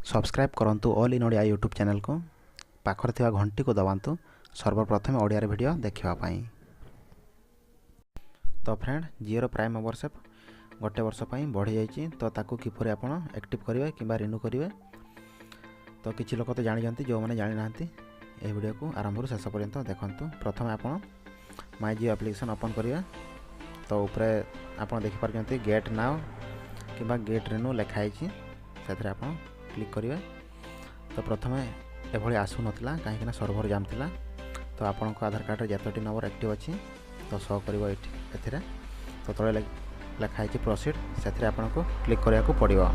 Subscribe करंतु all in Odia YouTube channel को पाखर थिवा घंटी को दबांतु सर्वप्रथम ओडिया रे वीडियो देखिवा पाई। तो फ्रेंड जियो प्राइम मेंबरशिप गोटे वर्ष पई बढ़ी जाइछि तो ताकू किपरि आपण एक्टिव करिवे किबा रिन्यू करिवे तो किछि लोक तो जानि जंती जो माने जानि नांती ए वीडियो को आरंभ रु शेष पर्यंत देखंतु। प्रथम आपण माय जियो एप्लिकेशन ओपन करिवे तो ऊपर आपण देखि पारजंती गेट नाउ किबा गेट रिन्यू लिखा आइछि सेथरे आपण क्लिक करिवे तो प्रथमे एभली आसु नथला काहे कि सर्वर जाम थिला तो आपण को आधार कार्ड रे जतटी नंबर एक्टिव अछि तो शो करिवो एथिरे तो तळे लिखा आइछि प्रोसीड सेथरे आपण को क्लिक करिया को पड़िवो।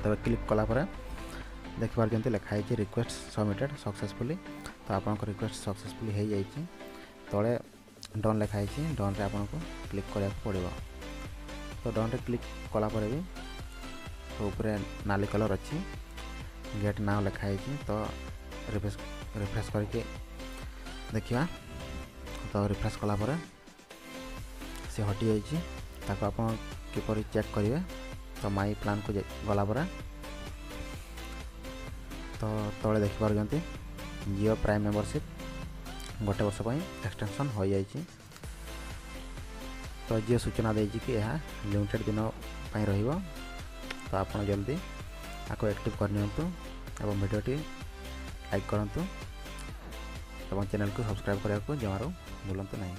तबे क्लिक कला परे देखि पारजंती लिखा आइछि रिक्वेस्ट सबमिटेड सक्सेसफुली तो आपण को रिक्वेस्ट सक्सेसफुली हे जाइछि तळे डन लिखा आइछि डन रे आपण को क्लिक करिया को पड़िवो। तो डन रे क्लिक कला परे भी तो ऊपर नाली कलर अच्छी गेट नाउ लिखा है तो रिफ्रेश करके देखिए तो रिफ्रेश कला पर से हटि जाइए ताको आपण किपरि चेक करिवे तो माई प्लान को गला पर तो तले देखि पारजंती जियो प्राइम मेंबरशिप गोटे वर्ष पई एक्सटेंशन हो जाइए। तो जियो सूचना देछि कि यह लिमिटेड दिन पई रहिबो तो आप जल्दी आपको एक्टिव करनियंतु एवं वीडियोटी लाइक करंतु एवं चैनल को सब्सक्राइब करने को जमारू भूलंतु नहीं।